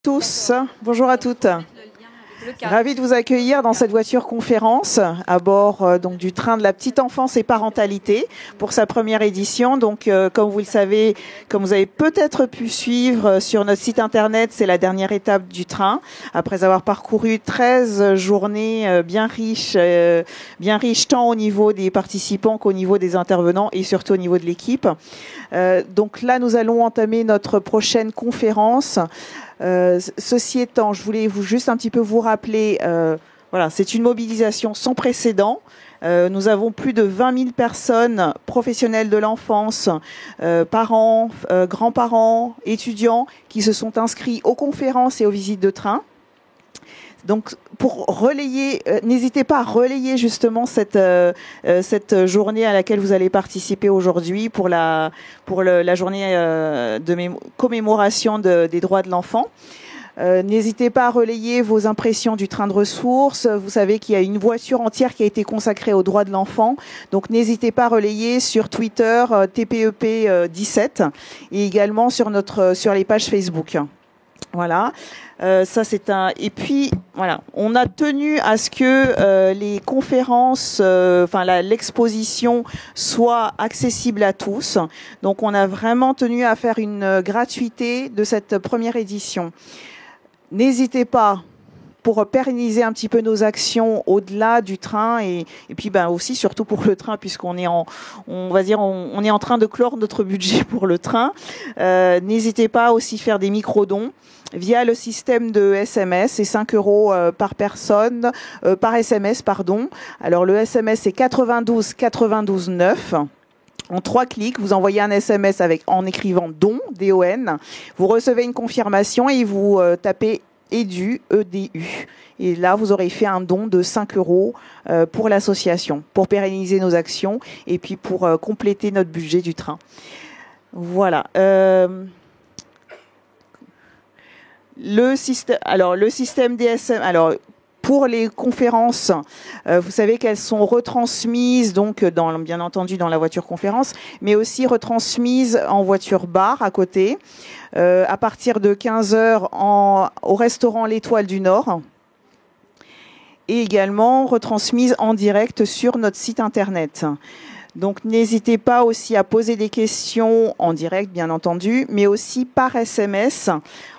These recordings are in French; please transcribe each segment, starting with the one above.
tous, bonjour à toutes. Ravi de vous accueillir dans cette voiture conférence à bord donc du train de la petite enfance et parentalité pour sa première édition. Donc comme vous le savez, comme vous avez peut-être pu suivre sur notre site internet, c'est la dernière étape du train après avoir parcouru 13 journées bien riches tant au niveau des participants qu'au niveau des intervenants et surtout au niveau de l'équipe. Donc là, nous allons entamer notre prochaine conférence. Ceci étant, je voulais juste un petit peu vous rappeler, voilà, c'est une mobilisation sans précédent. Nous avons plus de 20 000 personnes professionnelles de l'enfance, parents, grands-parents, étudiants qui se sont inscrits aux conférences et aux visites de train. Donc, pour relayer, n'hésitez pas à relayer justement cette journée à laquelle vous allez participer aujourd'hui pour la journée de commémoration des droits de l'enfant. N'hésitez pas à relayer vos impressions du train de ressources. Vous savez qu'il y a une voiture entière qui a été consacrée aux droits de l'enfant. Donc, n'hésitez pas à relayer sur Twitter TPEP 17 et également sur les pages Facebook. Voilà. Ça c'est un. Et puis voilà, on a tenu à ce que les conférences, l'exposition soit accessible à tous. Donc on a vraiment tenu à faire une gratuité de cette première édition. N'hésitez pas pour pérenniser un petit peu nos actions au-delà du train et puis aussi surtout pour le train puisqu'on est on est en train de clore notre budget pour le train. N'hésitez pas aussi à faire des micro-dons via le système de SMS, c'est 5 € par personne, par SMS, pardon. Alors le SMS c'est 92 92 9. En 3 clics, vous envoyez un SMS en écrivant don, D-O-N. Vous recevez une confirmation et vous tapez EDU, E-D-U. Et là, vous aurez fait un don de 5 € pour l'association, pour pérenniser nos actions et puis pour compléter notre budget du train. Voilà. Le système DSM. Alors, pour les conférences, vous savez qu'elles sont retransmises donc bien entendu dans la voiture conférence, mais aussi retransmises en voiture bar à côté, à partir de 15h au restaurant L'Étoile du Nord, et également retransmises en direct sur notre site internet. Donc n'hésitez pas aussi à poser des questions en direct, bien entendu, mais aussi par SMS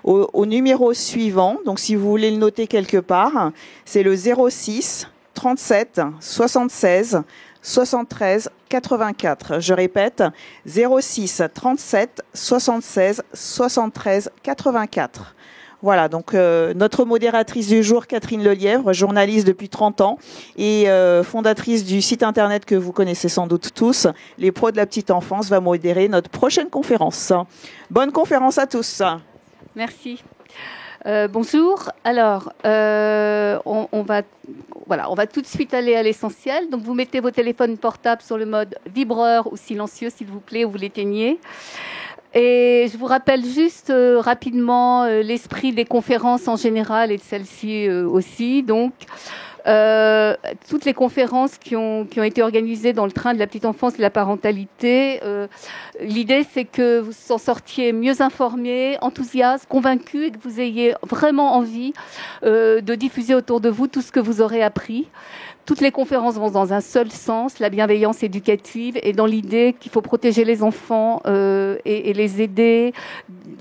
au numéro suivant. Donc si vous voulez le noter quelque part, c'est le 06 37 76 73 84. Je répète, 06 37 76 73 84. Voilà, donc notre modératrice du jour, Catherine Lelièvre, journaliste depuis 30 ans et fondatrice du site internet que vous connaissez sans doute tous, Les Pros de la Petite Enfance, va modérer notre prochaine conférence. Bonne conférence à tous. Merci. Bonjour. Alors, on va tout de suite aller à l'essentiel. Donc, vous mettez vos téléphones portables sur le mode vibreur ou silencieux, s'il vous plaît, ou vous l'éteignez. Et je vous rappelle juste rapidement l'esprit des conférences en général et de celle-ci aussi. Donc, toutes les conférences qui ont été organisées dans le train de la petite enfance et de la parentalité, l'idée c'est que vous en sortiez mieux informés, enthousiastes, convaincus et que vous ayez vraiment envie de diffuser autour de vous tout ce que vous aurez appris. Toutes les conférences vont dans un seul sens, la bienveillance éducative, et dans l'idée qu'il faut protéger les enfants et les aider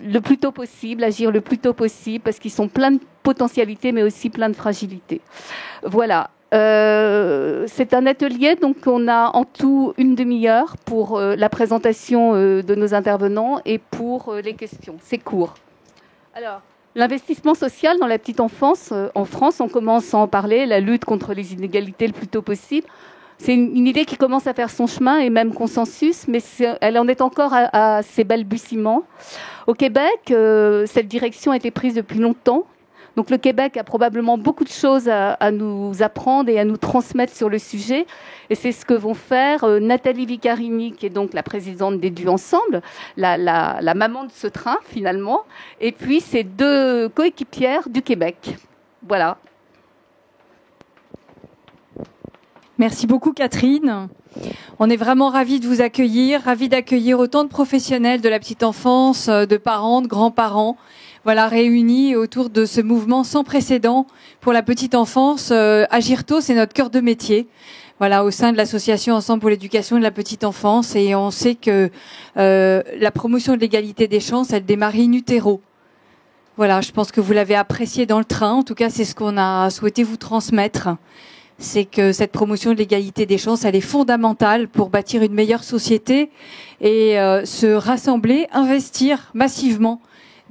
le plus tôt possible, agir le plus tôt possible, parce qu'ils sont pleins de potentialités, mais aussi pleins de fragilités. Voilà. C'est un atelier, donc on a en tout une demi-heure pour la présentation de nos intervenants et pour les questions. C'est court. Alors, l'investissement social dans la petite enfance, en France, on commence à en parler, la lutte contre les inégalités le plus tôt possible. C'est une idée qui commence à faire son chemin et même consensus, mais elle en est encore à ses balbutiements. Au Québec, cette direction a été prise depuis longtemps. Donc le Québec a probablement beaucoup de choses à nous apprendre et à nous transmettre sur le sujet. Et c'est ce que vont faire Nathalie Vicarini, qui est donc la présidente d'Edu Ensemble, la maman de ce train finalement, et puis ses 2 coéquipières du Québec. Voilà. Merci beaucoup Catherine. On est vraiment ravis de vous accueillir, ravis d'accueillir autant de professionnels de la petite enfance, de parents, de grands-parents. voilà, réunis autour de ce mouvement sans précédent pour la petite enfance. Agirto, c'est notre cœur de métier. Voilà, au sein de l'association Ensemble pour l'éducation de la petite enfance, et on sait que la promotion de l'égalité des chances, elle démarre in utero. Voilà, je pense que vous l'avez apprécié dans le train. En tout cas, c'est ce qu'on a souhaité vous transmettre. C'est que cette promotion de l'égalité des chances, elle est fondamentale pour bâtir une meilleure société et se rassembler, investir massivement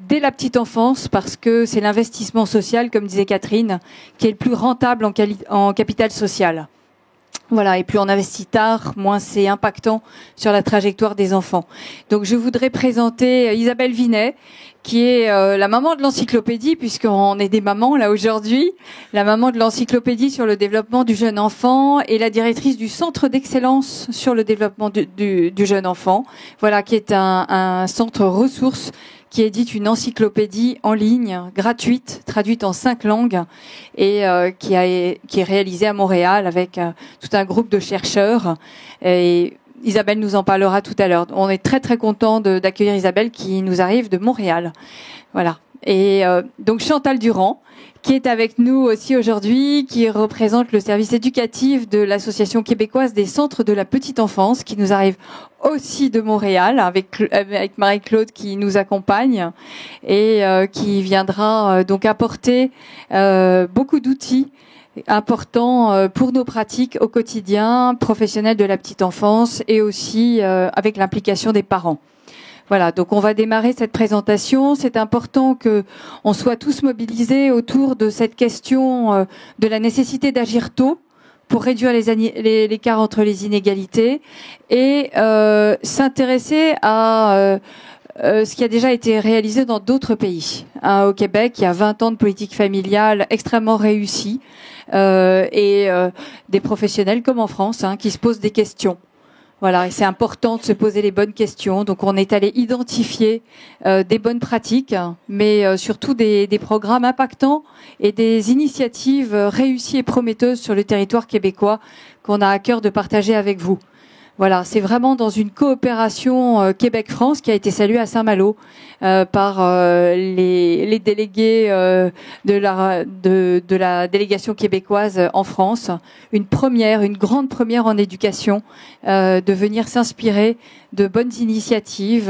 dès la petite enfance, parce que c'est l'investissement social, comme disait Catherine, qui est le plus rentable en capital social. Voilà, et plus on investit tard, moins c'est impactant sur la trajectoire des enfants. Donc je voudrais présenter Isabelle Vinet, qui est la maman de l'encyclopédie, puisqu'on est des mamans là aujourd'hui, la maman de l'encyclopédie sur le développement du jeune enfant et la directrice du centre d'excellence sur le développement du jeune enfant. Voilà, qui est un centre ressources qui édite une encyclopédie en ligne, gratuite, traduite en 5 langues, et qui est réalisée à Montréal avec tout un groupe de chercheurs. Et Isabelle nous en parlera tout à l'heure. On est très très content d'accueillir Isabelle qui nous arrive de Montréal. Voilà. Et donc Chantal Durand, qui est avec nous aussi aujourd'hui, qui représente le service éducatif de l'Association québécoise des centres de la petite enfance, qui nous arrive aussi de Montréal, avec Marie-Claude qui nous accompagne et qui viendra donc apporter beaucoup d'outils importants pour nos pratiques au quotidien, professionnelles de la petite enfance, et aussi avec l'implication des parents. Voilà, donc on va démarrer cette présentation. C'est important que on soit tous mobilisés autour de cette question de la nécessité d'agir tôt pour réduire l'écart entre les inégalités et s'intéresser à ce qui a déjà été réalisé dans d'autres pays. Au Québec, il y a 20 ans de politique familiale extrêmement réussie et des professionnels comme en France qui se posent des questions. Voilà, et c'est important de se poser les bonnes questions. Donc, on est allé identifier des bonnes pratiques, mais surtout des programmes impactants et des initiatives réussies et prometteuses sur le territoire québécois qu'on a à cœur de partager avec vous. Voilà, c'est vraiment dans une coopération Québec-France qui a été saluée à Saint-Malo par les délégués de la délégation québécoise en France. Une grande première en éducation, de venir s'inspirer de bonnes initiatives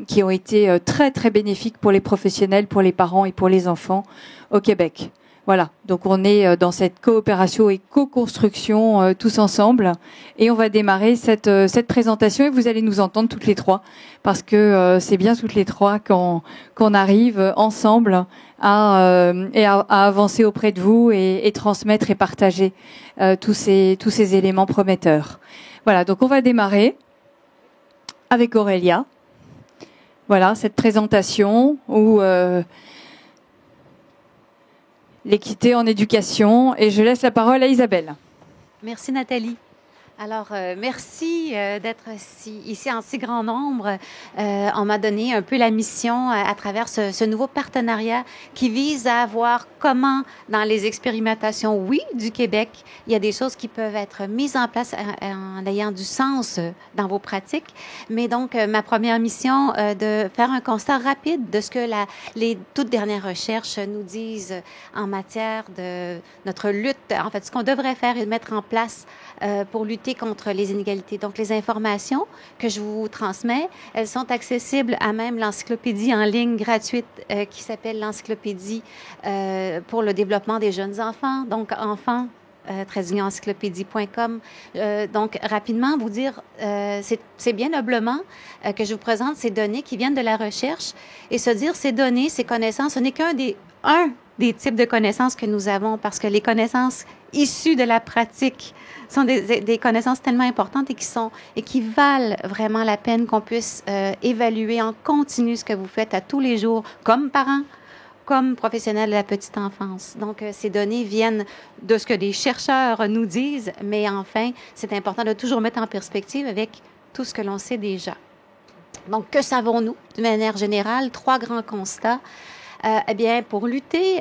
qui ont été très très bénéfiques pour les professionnels, pour les parents et pour les enfants au Québec. Voilà, donc on est dans cette coopération et co-construction tous ensemble, et on va démarrer cette présentation, et vous allez nous entendre toutes les trois, parce que c'est bien toutes les trois qu'on arrive ensemble à avancer auprès de vous et transmettre et partager tous ces éléments prometteurs. Voilà, donc on va démarrer avec Aurélia. Voilà, cette présentation où l'équité en éducation, et je laisse la parole à Isabelle. Merci Nathalie. Alors, merci d'être ici en si grand nombre. On m'a donné un peu la mission à travers ce nouveau partenariat qui vise à voir comment, dans les expérimentations, oui, du Québec, il y a des choses qui peuvent être mises en place en ayant du sens dans vos pratiques. Mais donc, ma première mission, de faire un constat rapide de ce que les toutes dernières recherches nous disent en matière de notre lutte, en fait, ce qu'on devrait faire et mettre en place pour lutter contre les inégalités. Donc, les informations que je vous transmets, elles sont accessibles à même l'encyclopédie en ligne gratuite qui s'appelle l'encyclopédie pour le développement des jeunes enfants. Donc, enfants, encyclopédie.com. Donc, rapidement, vous dire, c'est bien noblement que je vous présente ces données qui viennent de la recherche et se dire ces données, ces connaissances, ce n'est qu'un des types de connaissances que nous avons, parce que les connaissances issues de la pratique sont des connaissances tellement importantes et qui valent vraiment la peine qu'on puisse évaluer en continu ce que vous faites à tous les jours comme parents, comme professionnels de la petite enfance. Donc, ces données viennent de ce que des chercheurs nous disent, mais enfin, c'est important de toujours mettre en perspective avec tout ce que l'on sait déjà. Donc, que savons-nous? De manière générale, 3 grands constats. Eh bien, pour lutter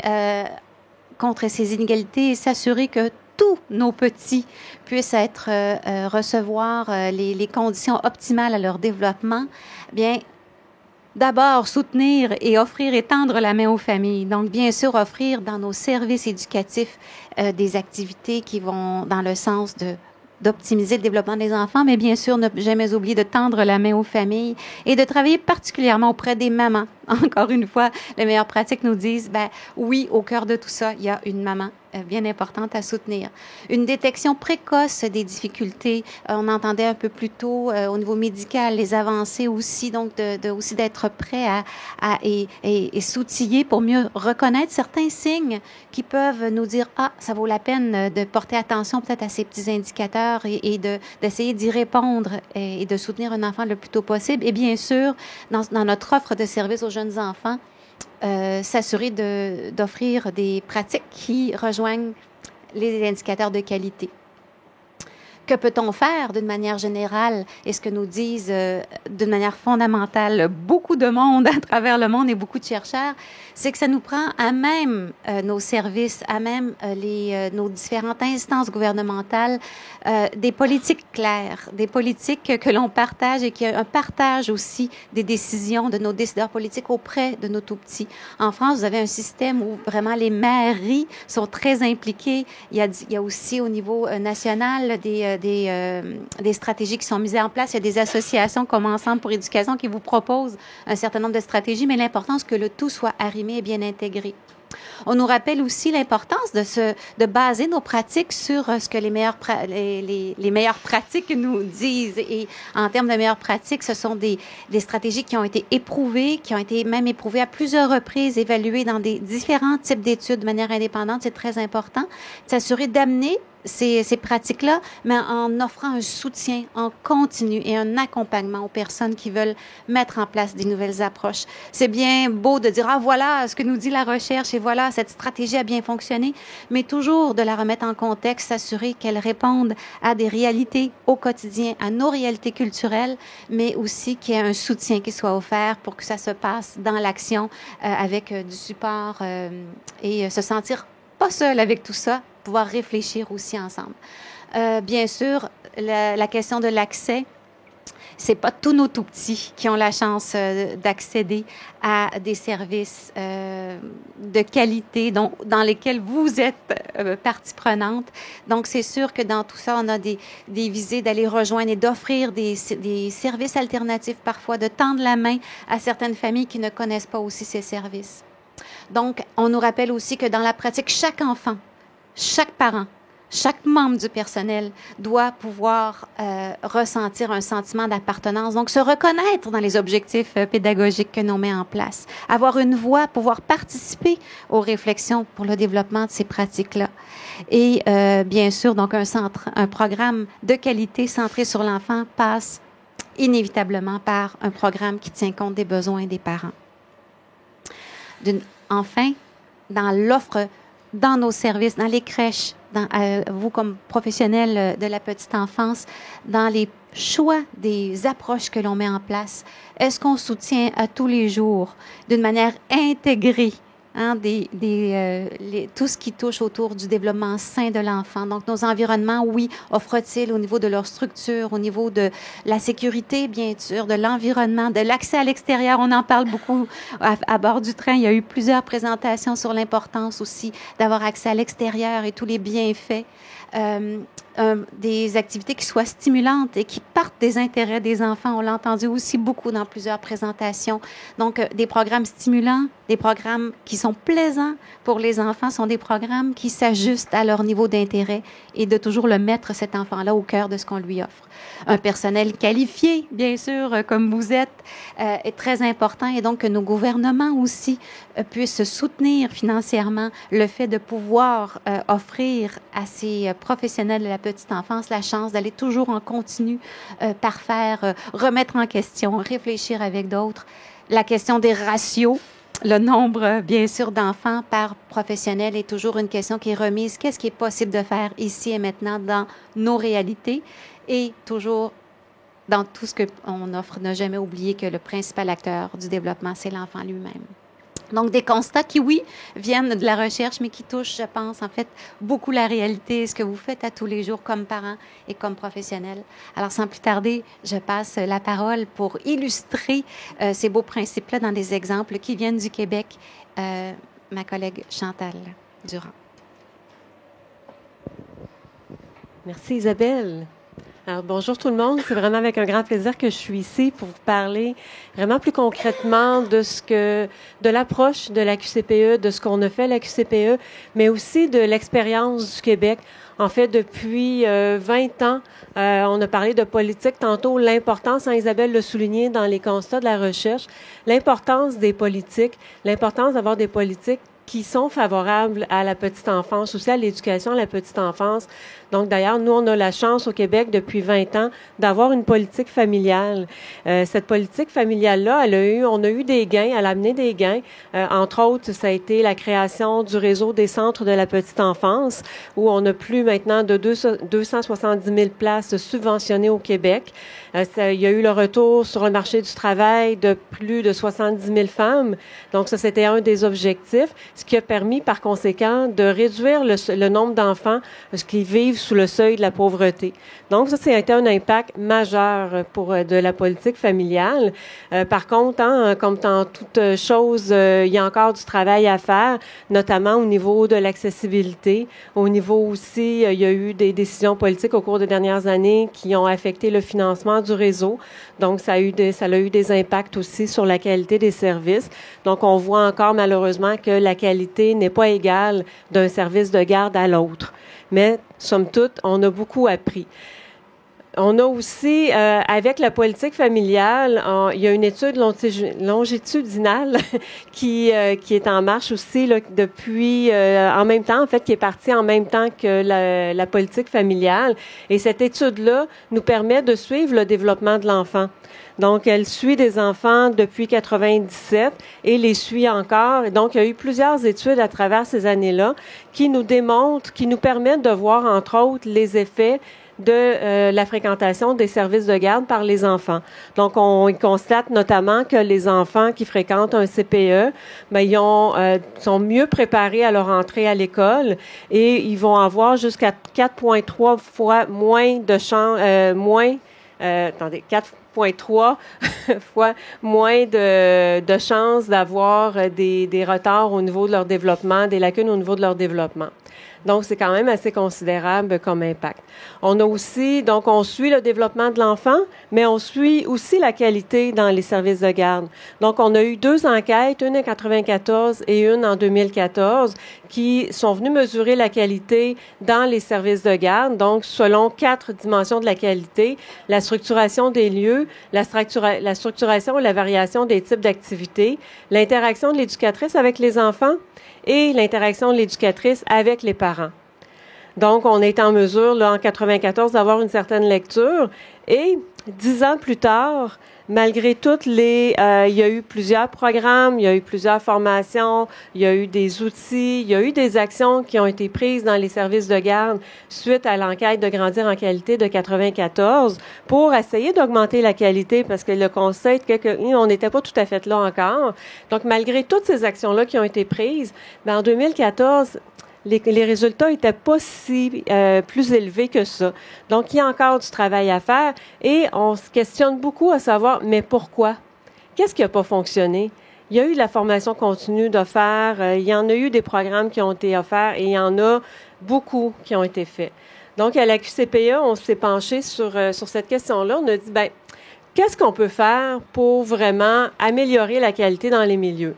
contre ces inégalités et s'assurer que tous nos petits puissent recevoir les conditions optimales à leur développement, eh bien, d'abord soutenir et offrir et tendre la main aux familles. Donc, bien sûr, offrir dans nos services éducatifs des activités qui vont dans le sens d'optimiser le développement des enfants, mais bien sûr, ne jamais oublier de tendre la main aux familles et de travailler particulièrement auprès des mamans. Encore une fois, les meilleures pratiques nous disent, ben oui, au cœur de tout ça, il y a une maman bien importante à soutenir. Une détection précoce des difficultés. On entendait un peu plus tôt au niveau médical les avancées aussi, donc aussi d'être prêt et s'outiller pour mieux reconnaître certains signes qui peuvent nous dire, ah, ça vaut la peine de porter attention peut-être à ces petits indicateurs et d'essayer d'y répondre et de soutenir un enfant le plus tôt possible. Et bien sûr, dans notre offre de services aux jeunes enfants, s'assurer d'offrir des pratiques qui rejoignent les indicateurs de qualité. Que peut-on faire d'une manière générale? Et ce que nous disent d'une manière fondamentale beaucoup de monde à travers le monde et beaucoup de chercheurs, c'est que ça nous prend à même nos services, à même nos différentes instances gouvernementales, des politiques claires, des politiques que l'on partage et qu'il y a un partage aussi des décisions de nos décideurs politiques auprès de nos tout-petits. En France, vous avez un système où vraiment les mairies sont très impliquées. Il y a aussi au niveau national des stratégies qui sont mises en place. Il y a des associations comme Ensemble pour éducation qui vous proposent un certain nombre de stratégies, mais l'importance que le tout soit arrimé et bien intégré. On nous rappelle aussi l'importance de baser nos pratiques sur ce que les meilleures pratiques nous disent. Et en termes de meilleures pratiques, ce sont des stratégies qui ont été éprouvées, qui ont été même éprouvées à plusieurs reprises, évaluées dans des différents types d'études de manière indépendante. C'est très important de s'assurer d'amener ces pratiques-là, mais en offrant un soutien en continu et un accompagnement aux personnes qui veulent mettre en place des nouvelles approches. C'est bien beau de dire, ah voilà ce que nous dit la recherche et voilà, cette stratégie a bien fonctionné, mais toujours de la remettre en contexte, s'assurer qu'elle réponde à des réalités au quotidien, à nos réalités culturelles, mais aussi qu'il y ait un soutien qui soit offert pour que ça se passe dans l'action avec du support et se sentir pas seul avec tout ça, pouvoir réfléchir aussi ensemble. Bien sûr, la question de l'accès, c'est pas tous nos tout-petits qui ont la chance d'accéder à des services de qualité dans lesquels vous êtes partie prenante. Donc, c'est sûr que dans tout ça, on a des visées d'aller rejoindre et d'offrir des services alternatifs parfois, de tendre la main à certaines familles qui ne connaissent pas aussi ces services. Donc, on nous rappelle aussi que dans la pratique, chaque enfant, chaque parent, chaque membre du personnel doit pouvoir ressentir un sentiment d'appartenance, donc se reconnaître dans les objectifs pédagogiques que l'on met en place, avoir une voix, pouvoir participer aux réflexions pour le développement de ces pratiques-là. Et bien sûr, donc un programme de qualité centré sur l'enfant passe inévitablement par un programme qui tient compte des besoins des parents. Enfin, dans l'offre, dans nos services, dans les crèches, vous comme professionnels de la petite enfance, dans les choix des approches que l'on met en place, est-ce qu'on soutient à tous les jours, d'une manière intégrée, tout ce qui touche autour du développement sain de l'enfant. Donc, nos environnements, oui, offrent-ils au niveau de leur structure, au niveau de la sécurité, bien sûr, de l'environnement, de l'accès à l'extérieur. On en parle beaucoup à bord du train. Il y a eu plusieurs présentations sur l'importance aussi d'avoir accès à l'extérieur et tous les bienfaits. Des activités qui soient stimulantes et qui partent des intérêts des enfants. On l'a entendu aussi beaucoup dans plusieurs présentations. Donc, des programmes stimulants, des programmes qui sont plaisants pour les enfants sont des programmes qui s'ajustent à leur niveau d'intérêt et de toujours le mettre, cet enfant-là, au cœur de ce qu'on lui offre. Un personnel qualifié, bien sûr, comme vous êtes, est très important et donc que nos gouvernements aussi puissent soutenir financièrement le fait de pouvoir offrir à ces professionnels de la petite enfance la chance d'aller toujours en continu, parfaire, remettre en question, réfléchir avec d'autres. La question des ratios, le nombre, bien sûr, d'enfants par professionnel est toujours une question qui est remise. Qu'est-ce qui est possible de faire ici et maintenant dans nos réalités? Et toujours, dans tout ce qu'on offre, ne jamais oublier que le principal acteur du développement, c'est l'enfant lui-même. Donc, des constats qui, oui, viennent de la recherche, mais qui touchent, je pense, en fait, beaucoup la réalité, ce que vous faites à tous les jours comme parents et comme professionnels. Alors, sans plus tarder, je passe la parole pour illustrer ces beaux principes-là dans des exemples qui viennent du Québec. Ma collègue Chantal Durand. Merci Isabelle. Alors, bonjour tout le monde. C'est vraiment avec un grand plaisir que je suis ici pour vous parler vraiment plus concrètement de l'approche de la QCPE, de ce qu'on a fait à la QCPE, mais aussi de l'expérience du Québec. En fait, depuis 20 ans, on a parlé de politique. Tantôt, l'importance, Isabelle l'a souligné dans les constats de la recherche, l'importance des politiques, l'importance d'avoir des politiques qui sont favorables à la petite enfance, aussi à l'éducation à la petite enfance. Donc, d'ailleurs, nous, on a la chance au Québec depuis 20 ans d'avoir une politique familiale. Cette politique familiale-là, on a eu des gains, elle a amené des gains. Entre autres, ça a été la création du réseau des centres de la petite enfance, où on a plus maintenant de 270 000 places subventionnées au Québec. Il y a eu le retour sur le marché du travail de plus de 70 000 femmes. Donc, ça, c'était un des objectifs, ce qui a permis, par conséquent, de réduire le nombre d'enfants qui vivent sous le seuil de la pauvreté. Donc, ça a été un impact majeur pour de la politique familiale. Par contre, comme dans toute chose, il y a encore du travail à faire, notamment au niveau de l'accessibilité. Au niveau aussi, il y a eu des décisions politiques au cours des dernières années qui ont affecté le financement du réseau. Donc, ça a eu des impacts aussi sur la qualité des services. Donc, on voit encore malheureusement que la qualité n'est pas égale d'un service de garde à l'autre. Mais, somme toute, on a beaucoup appris. On a aussi, avec la politique familiale, il y a une étude longitudinale qui est en marche aussi là, depuis, en même temps, en fait, qui est partie en même temps que la politique familiale. Et cette étude-là nous permet de suivre le développement de l'enfant. Donc, elle suit des enfants depuis 97 et les suit encore. Et donc, il y a eu plusieurs études à travers ces années-là qui nous démontrent, qui nous permettent de voir, entre autres, les effets de la fréquentation des services de garde par les enfants. Donc, on constate notamment que les enfants qui fréquentent un CPE, sont mieux préparés à leur entrée à l'école et ils vont avoir jusqu'à 4,3 fois moins de chances, 4,3 fois moins de chances d'avoir des retards au niveau de leur développement, des lacunes au niveau de leur développement. Donc, c'est quand même assez considérable comme impact. On a aussi, donc, on suit le développement de l'enfant, mais on suit aussi la qualité dans les services de garde. Donc, on a eu 2 enquêtes, une en 1994 et une en 2014, qui sont venues mesurer la qualité dans les services de garde. Donc, selon 4 dimensions de la qualité, la structuration des lieux, la structuration et la variation des types d'activités, l'interaction de l'éducatrice avec les enfants, et l'interaction de l'éducatrice avec les parents. Donc, on est en mesure, là, en 1994, d'avoir une certaine lecture. Et 10 ans plus tard, malgré toutes il y a eu plusieurs programmes, il y a eu plusieurs formations, il y a eu des outils, il y a eu des actions qui ont été prises dans les services de garde suite à l'enquête de Grandir en qualité de 1994 pour essayer d'augmenter la qualité parce que le conseil, on n'était pas tout à fait là encore. Donc, malgré toutes ces actions-là qui ont été prises, en 2014, les résultats n'étaient pas si plus élevés que ça. Donc, il y a encore du travail à faire et on se questionne beaucoup à savoir, mais pourquoi? Qu'est-ce qui n'a pas fonctionné? Il y a eu de la formation continue d'offert, il y en a eu des programmes qui ont été offerts et il y en a beaucoup qui ont été faits. Donc, à la QCPE, on s'est penché sur cette question-là. On a dit, qu'est-ce qu'on peut faire pour vraiment améliorer la qualité dans les milieux?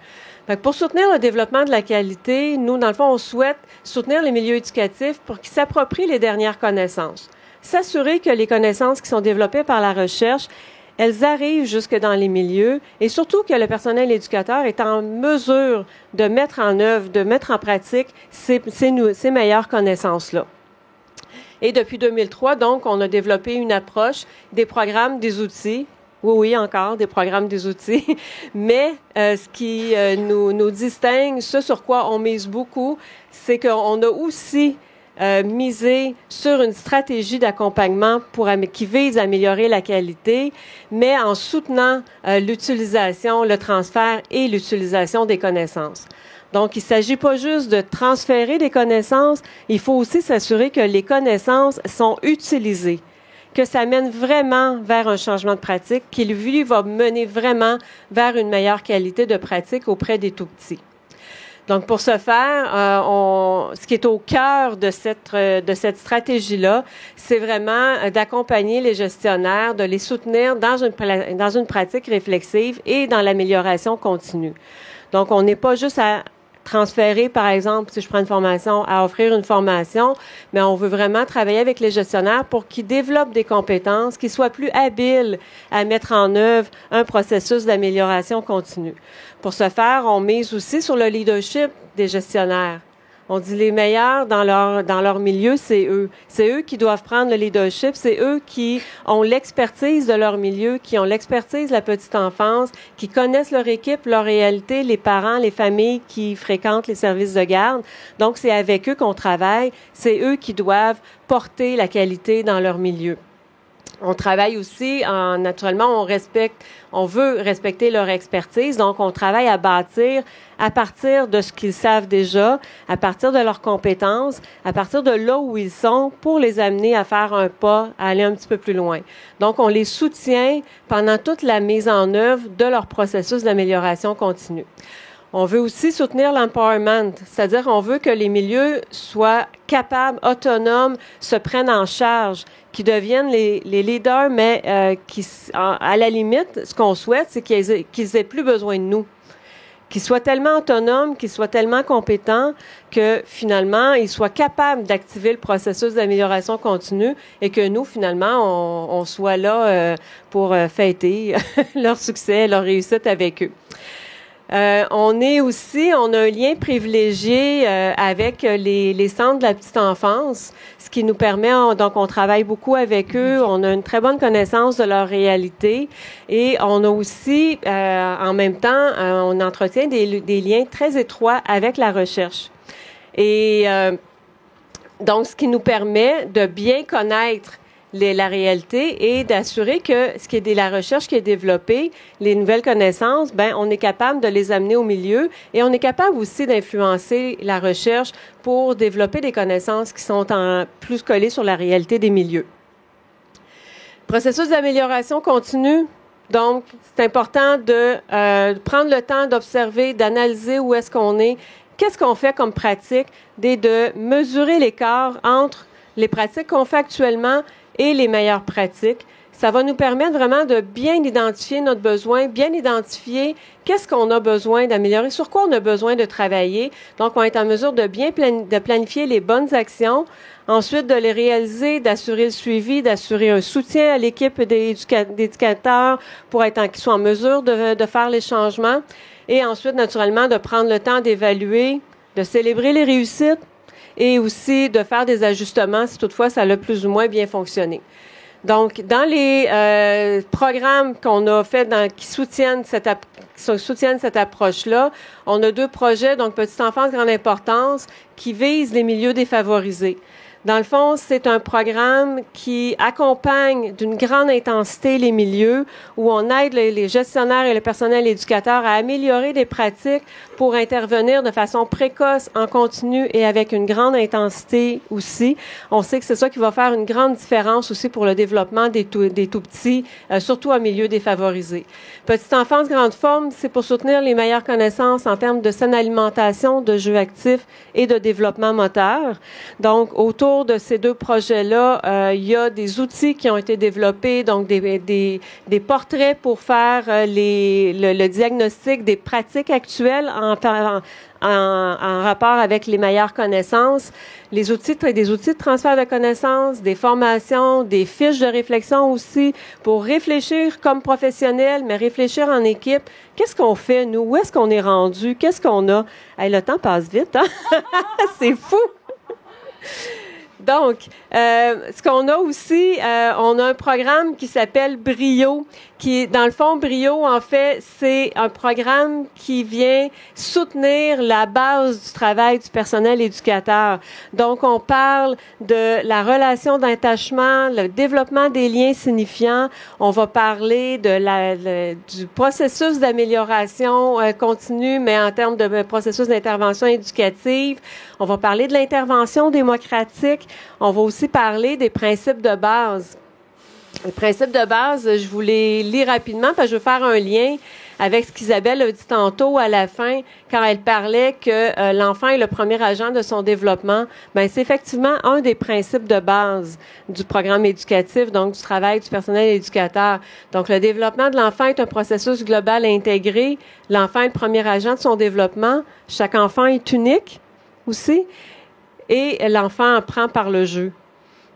Pour soutenir le développement de la qualité, nous, dans le fond, on souhaite soutenir les milieux éducatifs pour qu'ils s'approprient les dernières connaissances. S'assurer que les connaissances qui sont développées par la recherche, elles arrivent jusque dans les milieux et surtout que le personnel éducateur est en mesure de mettre en œuvre, de mettre en pratique ces meilleures connaissances-là. Et depuis 2003, donc, on a développé une approche des programmes, des outils. Oui, encore des programmes, des outils. Mais ce qui nous distingue, ce sur quoi on mise beaucoup, c'est qu'on a aussi miser sur une stratégie d'accompagnement qui vise à améliorer la qualité, mais en soutenant l'utilisation, le transfert et l'utilisation des connaissances. Donc, il ne s'agit pas juste de transférer des connaissances, il faut aussi s'assurer que les connaissances sont utilisées, que ça mène vraiment vers un changement de pratique, qui, lui, va mener vraiment vers une meilleure qualité de pratique auprès des tout-petits. Donc, pour ce faire, ce qui est au cœur de cette stratégie-là, c'est vraiment d'accompagner les gestionnaires, de les soutenir dans une pratique réflexive et dans l'amélioration continue. Donc, on n'est pas juste à transférer, par exemple, si je prends une formation, à offrir une formation, mais on veut vraiment travailler avec les gestionnaires pour qu'ils développent des compétences, qu'ils soient plus habiles à mettre en œuvre un processus d'amélioration continue. Pour ce faire, on mise aussi sur le leadership des gestionnaires. On dit les meilleurs dans leur milieu, c'est eux. C'est eux qui doivent prendre le leadership. C'est eux qui ont l'expertise de leur milieu, qui ont l'expertise de la petite enfance, qui connaissent leur équipe, leur réalité, les parents, les familles qui fréquentent les services de garde. Donc, c'est avec eux qu'on travaille. C'est eux qui doivent porter la qualité dans leur milieu. On travaille aussi, naturellement, on veut respecter leur expertise, donc on travaille à bâtir à partir de ce qu'ils savent déjà, à partir de leurs compétences, à partir de là où ils sont, pour les amener à faire un pas, à aller un petit peu plus loin. Donc, on les soutient pendant toute la mise en œuvre de leur processus d'amélioration continue. On veut aussi soutenir l'empowerment, c'est-à-dire on veut que les milieux soient capables, autonomes, se prennent en charge, qui deviennent les leaders, mais à la limite, ce qu'on souhaite, c'est qu'ils aient plus besoin de nous, qu'ils soient tellement autonomes, qu'ils soient tellement compétents que finalement, ils soient capables d'activer le processus d'amélioration continue et que nous, finalement, on soit là pour fêter leur succès, leur réussite avec eux. On a un lien privilégié avec les centres de la petite enfance, ce qui nous permet, donc on travaille beaucoup avec eux, on a une très bonne connaissance de leur réalité et on a aussi, en même temps, on entretient des liens très étroits avec la recherche. Et donc, ce qui nous permet de bien connaître la réalité et d'assurer que ce qui est la recherche qui est développée, les nouvelles connaissances, on est capable de les amener au milieu et on est capable aussi d'influencer la recherche pour développer des connaissances qui sont plus collées sur la réalité des milieux. Processus d'amélioration continue. Donc, c'est important de prendre le temps d'observer, d'analyser où est-ce qu'on est, qu'est-ce qu'on fait comme pratique, de mesurer l'écart entre les pratiques qu'on fait actuellement et les meilleures pratiques. Ça va nous permettre vraiment de bien identifier notre besoin, bien identifier qu'est-ce qu'on a besoin d'améliorer, sur quoi on a besoin de travailler. Donc, on va être en mesure de bien planifier les bonnes actions, ensuite de les réaliser, d'assurer le suivi, d'assurer un soutien à l'équipe d'éducateurs pour qu'ils soient en mesure de faire les changements et ensuite, naturellement, de prendre le temps d'évaluer, de célébrer les réussites, et aussi de faire des ajustements si toutefois ça a plus ou moins bien fonctionné. Donc, dans les programmes qu'on a fait qui soutiennent cette approche-là, on a 2 projets, donc Petite enfance, grande importance, qui visent les milieux défavorisés. Dans le fond, c'est un programme qui accompagne d'une grande intensité les milieux, où on aide les gestionnaires et le personnel éducateur à améliorer des pratiques pour intervenir de façon précoce, en continu et avec une grande intensité aussi. On sait que c'est ça qui va faire une grande différence aussi pour le développement des tout-petits, surtout en milieu défavorisé. Petite enfance, grande forme, c'est pour soutenir les meilleures connaissances en termes de saine alimentation, de jeux actifs et de développement moteur. Donc, autour de ces 2 projets-là, il y a des outils qui ont été développés, donc des portraits pour faire le diagnostic des pratiques actuelles en rapport avec les meilleures connaissances, des outils de transfert de connaissances, des formations, des fiches de réflexion aussi, pour réfléchir comme professionnel, mais réfléchir en équipe. Qu'est-ce qu'on fait, nous? Où est-ce qu'on est rendu? Qu'est-ce qu'on a? Hey, le temps passe vite, hein? C'est fou! Donc, ce qu'on a aussi, on a un programme qui s'appelle Brio, qui, dans le fond, Brio, en fait, c'est un programme qui vient soutenir la base du travail du personnel éducateur. Donc, on parle de la relation d'attachement, le développement des liens signifiants. On va parler du processus d'amélioration continue, mais en termes de processus d'intervention éducative. On va parler de l'intervention démocratique. On va aussi parler des principes de base. Les principes de base, je vous les lis rapidement parce que je veux faire un lien avec ce qu'Isabelle a dit tantôt à la fin quand elle parlait que l'enfant est le premier agent de son développement. Ben, c'est effectivement un des principes de base du programme éducatif, donc du travail du personnel éducateur. Donc, le développement de l'enfant est un processus global et intégré. L'enfant est le premier agent de son développement. Chaque enfant est unique aussi. Et l'enfant apprend par le jeu.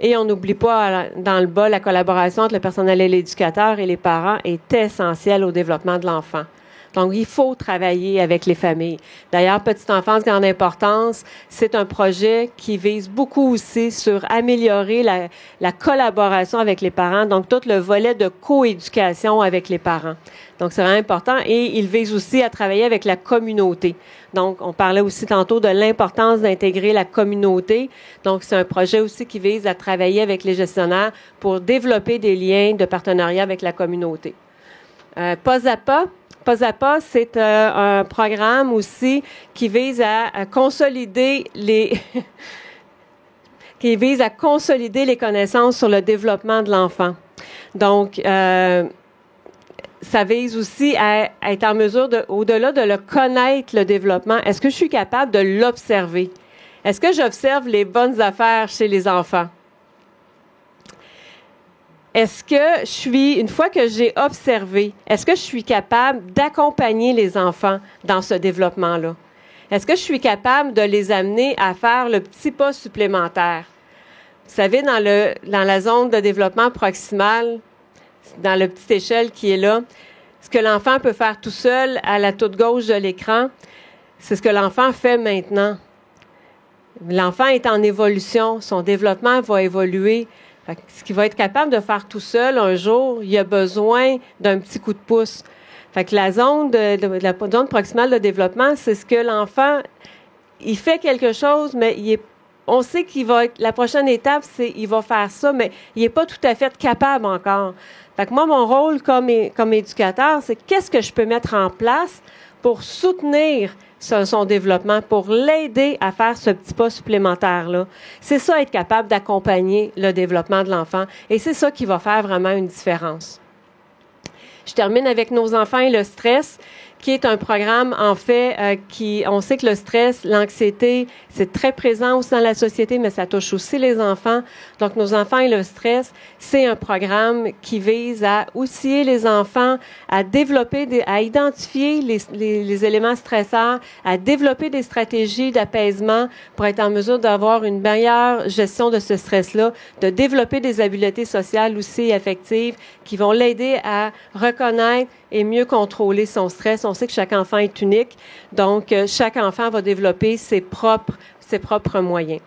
Et on n'oublie pas, dans le bas, la collaboration entre le personnel et l'éducateur et les parents est essentielle au développement de l'enfant. Donc, il faut travailler avec les familles. D'ailleurs, Petite enfance, grande importance, c'est un projet qui vise beaucoup aussi sur améliorer la collaboration avec les parents, donc tout le volet de coéducation avec les parents. Donc, c'est vraiment important. Et il vise aussi à travailler avec la communauté. Donc, on parlait aussi tantôt de l'importance d'intégrer la communauté. Donc, c'est un projet aussi qui vise à travailler avec les gestionnaires pour développer des liens de partenariat avec la communauté. Pas à pas. Pas à pas, c'est un programme aussi qui vise à consolider qui vise à consolider les connaissances sur le développement de l'enfant. Donc, ça vise aussi à être en mesure, au-delà de le connaître, le développement, est-ce que je suis capable de l'observer? Est-ce que j'observe les bonnes affaires chez les enfants? Est-ce que une fois que j'ai observé, est-ce que je suis capable d'accompagner les enfants dans ce développement-là? Est-ce que je suis capable de les amener à faire le petit pas supplémentaire? Vous savez, dans la zone de développement proximal, dans la petite échelle qui est là, ce que l'enfant peut faire tout seul à la toute gauche de l'écran, c'est ce que l'enfant fait maintenant. L'enfant est en évolution, son développement va évoluer. Fait que ce qu'il va être capable de faire tout seul un jour, il a besoin d'un petit coup de pouce. Fait que la zone la zone proximale de développement, c'est ce que l'enfant, il fait quelque chose, mais on sait qu'il va être, la prochaine étape, c'est il va faire ça, mais il n'est pas tout à fait capable encore. Fait que moi, mon rôle comme éducateur, c'est qu'est-ce que je peux mettre en place pour soutenir son développement, pour l'aider à faire ce petit pas supplémentaire-là. C'est ça, être capable d'accompagner le développement de l'enfant. Et c'est ça qui va faire vraiment une différence. Je termine avec Nos enfants et le stress, qui est un programme, en fait, on sait que le stress, l'anxiété, c'est très présent aussi dans la société, mais ça touche aussi les enfants. Donc, Nos enfants et le stress, c'est un programme qui vise à outiller les enfants, à développer, à identifier les éléments stresseurs, à développer des stratégies d'apaisement pour être en mesure d'avoir une meilleure gestion de ce stress-là, de développer des habiletés sociales aussi affectives qui vont l'aider à reconnaître et mieux contrôler son stress. On sait que chaque enfant est unique, donc chaque enfant va développer ses propres moyens.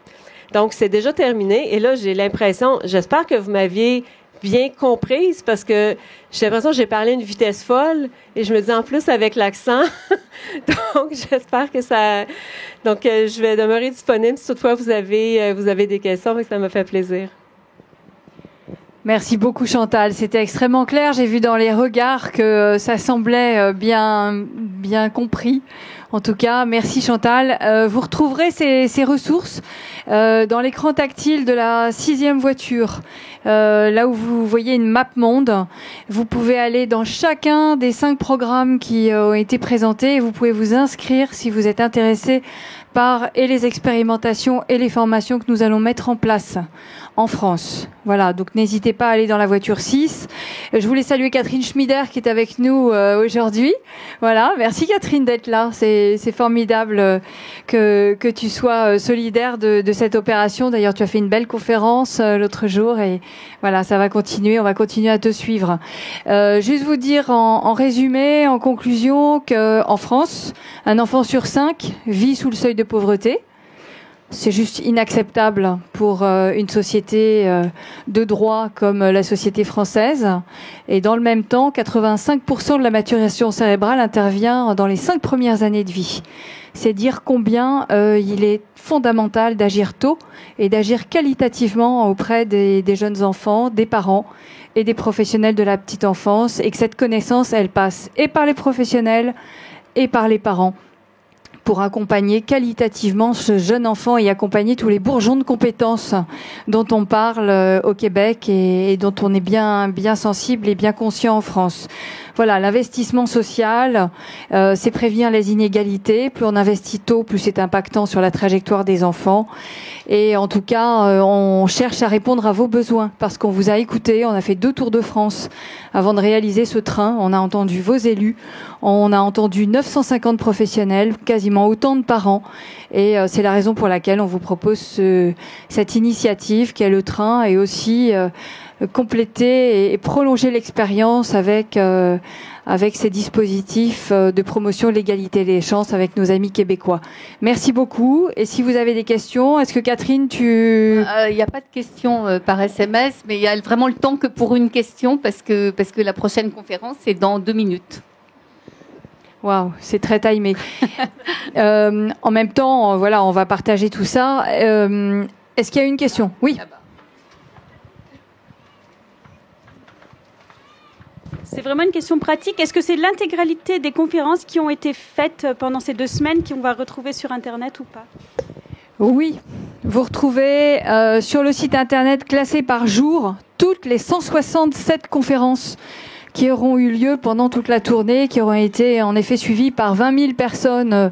Donc, c'est déjà terminé. Et là, j'ai l'impression, j'espère que vous m'aviez bien comprise parce que j'ai l'impression que j'ai parlé à une vitesse folle et je me dis en plus avec l'accent. Donc, j'espère que ça... Donc, je vais demeurer disponible si toutefois vous avez des questions, mais ça me fait plaisir. Merci beaucoup Chantal, c'était extrêmement clair. J'ai vu dans les regards que ça semblait bien compris. En tout cas, merci Chantal. Vous retrouverez ces ressources dans l'écran tactile de la 6e voiture. Là où vous voyez une map monde, vous pouvez aller dans chacun des 5 programmes qui ont été présentés et vous pouvez vous inscrire si vous êtes intéressé par et les expérimentations et les formations que nous allons mettre en place en France. Voilà, donc n'hésitez pas à aller dans la voiture 6. Je voulais saluer Catherine Schmider qui est avec nous aujourd'hui. Voilà, merci Catherine d'être là. C'est formidable que tu sois solidaire de cette opération. D'ailleurs, tu as fait une belle conférence l'autre jour et voilà, ça va continuer. On va continuer à te suivre. Juste vous dire en résumé, en conclusion, qu'en France, un enfant sur 5 vit sous le seuil de pauvreté. C'est juste inacceptable pour une société de droit comme la société française. Et dans le même temps, 85% de la maturation cérébrale intervient dans les 5 premières années de vie. C'est dire combien il est fondamental d'agir tôt et d'agir qualitativement auprès des jeunes enfants, des parents et des professionnels de la petite enfance, et que cette connaissance, elle passe et par les professionnels et par les parents, pour accompagner qualitativement ce jeune enfant et accompagner tous les bourgeons de compétences dont on parle au Québec et dont on est bien sensible et bien conscient en France. Voilà, l'investissement social, c'est prévenir les inégalités. Plus on investit tôt, plus c'est impactant sur la trajectoire des enfants. Et en tout cas, on cherche à répondre à vos besoins parce qu'on vous a écouté. On a fait 2 tours de France avant de réaliser ce train. On a entendu vos élus. On a entendu 950 professionnels, quasiment autant de parents. Et c'est la raison pour laquelle on vous propose cette initiative qui est le train, et aussi compléter et prolonger l'expérience avec ces dispositifs de promotion de l'égalité des chances avec nos amis québécois. Merci beaucoup. Et si vous avez des questions, est-ce que Catherine, tu... Il n'y a pas de questions par SMS, mais il y a vraiment le temps que pour une question, parce que la prochaine conférence est dans 2 minutes. Waouh, c'est très timé. En même temps, voilà, on va partager tout ça. Est-ce qu'il y a une question? Oui. C'est vraiment une question pratique. Est-ce que c'est l'intégralité des conférences qui ont été faites pendant ces 2 semaines qu'on va retrouver sur Internet ou pas? Oui, vous retrouvez sur le site Internet classé par jour toutes les 167 conférences qui auront eu lieu pendant toute la tournée, qui auront été en effet suivies par 20 000 personnes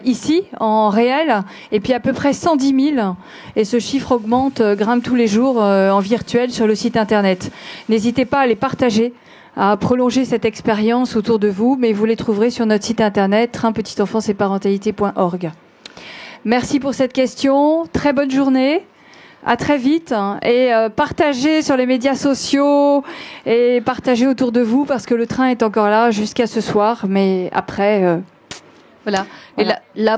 ici, en réel, et puis à peu près 110 000. Et ce chiffre augmente, grimpe tous les jours en virtuel sur le site Internet. N'hésitez pas à les partager, à prolonger cette expérience autour de vous, mais vous les trouverez sur notre site Internet, trainpetiteenfanceetparentalité.org. Merci pour cette question. Très bonne journée. À très vite, et partagez sur les médias sociaux et partagez autour de vous parce que le train est encore là jusqu'à ce soir, mais après... Voilà. Voilà. Et la